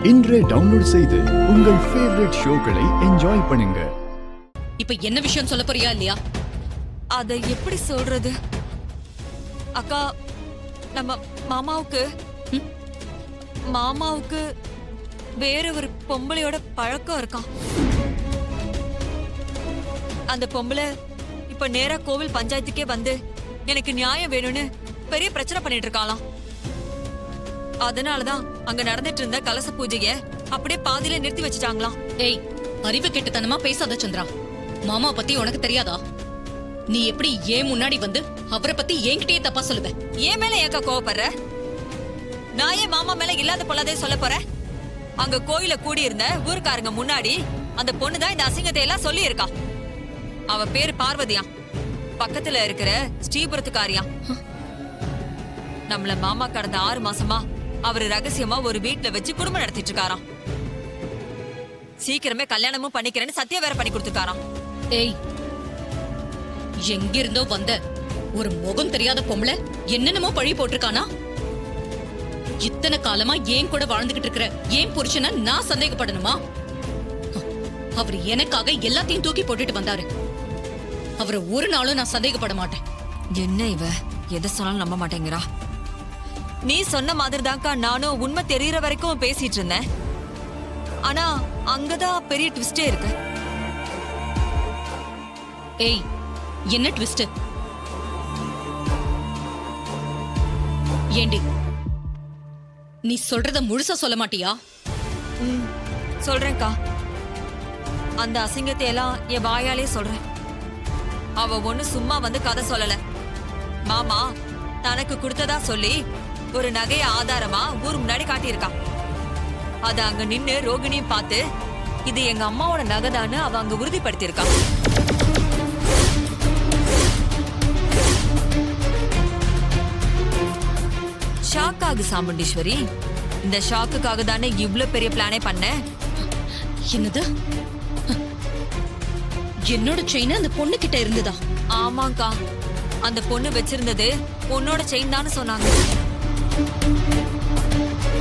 இன்றே டவுன்லோட் செய்து உங்கள் ஃபேவரட் ஷோக்களை என்ஜாய் பண்ணுங்க. இப்ப என்ன விஷயம் சொல்ல போறியா இல்லையா? அதை எப்படி சொல்றது? அக்கா, நம்ம மாமாவுக்கு வேற ஒரு பொம்பளையோட பழக்கம் இருக்கான். அந்த பொம்பளை இப்ப நேரா கோவில் பஞ்சாயத்துக்கே வந்து எனக்கு நியாயம் வேணும்னு பெரிய பிரச்சனை பண்ணிட்டு இருக்காளாம். அதனாலதான் அங்க நடந்துட்டு இருந்த கலச பூஜைய அப்படியே பாதியில நிறுத்தி வச்சுட்டாங்களாம். ஏய், அறிவு கெட்டுத்தனமா பேசாத சந்திரா. மாமா பத்தி உனக்கு தெரியாதா? நீ எப்படி ஏன் முன்னாடி வந்து அவரை பத்தி என்கிட்டயே தப்பா சொல்லுவ? ஏன் மேல ஏக்கா கோவப்படுற? நான் ஏன் மாமா மேல இல்லாத பொல்லாதே சொல்ல போறேன்? அங்க கோயில கூடியிருந்த ஊருக்காரங்க முன்னாடி அந்த பொண்ணுதான் இந்த அசிங்கத்தை எல்லாம் சொல்லி இருக்கா. அவ பேரு பார்வதியா, பக்கத்துல இருக்கிற ஸ்ரீபுரத்துக்காரியா. நம்மள மாமா கடந்த 6 மாசமா அவரு ரகசியமா ஒரு வீட்டுல வச்சு குடும்பம் நடத்திட்டு இருக்காராம். சீக்கிரமே கல்யாணமும் பண்ணிக்கிறேன்னு சத்தியம் வேற பண்ணி கொடுத்துருக்காராம். ஏய், எங்கிருந்தோ வந்த ஒரு முகம் தெரியாத பொம்பளை என்னென்னமோ பழி போட்டிருக்கானா? இத்தனை காலமா ஏன் கூட வாழ்ந்துகிட்டு இருக்கிற ஏன் புருஷனை நான் சந்தேகப்படணுமா? அவர் எனக்காக எல்லாத்தையும் தூக்கி போட்டுட்டு வந்தாரு. அவரை ஒரு நாளும் நான் சந்தேகப்பட மாட்டேன். என்ன இவ எதை சொன்னாலும் நம்ப மாட்டேங்கிறா? நீ சொன்ன மாதிரி தான்க்கா நானும் உண்மை தெரியற வரைக்கும் பேசிட்டு இருந்தேன். ஆனா அங்கதான் பெரிய ட்விஸ்டே இருக்கு. ஏய், என்ன ட்விஸ்ட்? ஏண்டி, நீ சொல்றத முழுசா சொல்ல மாட்டியா? சொல்றேன்க்கா. அந்த அசிங்கத்தை எல்லாம் என் வாயாலே சொல்றேன். அவ ஒண்ணு சும்மா வந்து கதை சொல்லல. மாமா தனக்கு கொடுத்ததா சொல்லி ஒரு நகைய ஆதாரமா ஊர் முன்னாடி காட்டியிருக்கா. அத அங்க நின்னு ரோகிணியும் பார்த்து இது எங்க அம்மாவோட நகைதான்னு அவ அங்க உறுதிப்படுத்தியிருக்கா. ஷாக் ஆகு சாமுண்டீஸ்வரி. இந்த ஷாக்குக்காக தானே இவ்ளோ பெரிய பிளானே பண்ண. என்னது? என்னோட செயின் அந்த பொண்ணு கிட்ட இருந்ததா? ஆமாக்கா, அந்த பொண்ணு வச்சிருந்தது பொண்ணோட செயின் தான்னு சொன்னாங்க.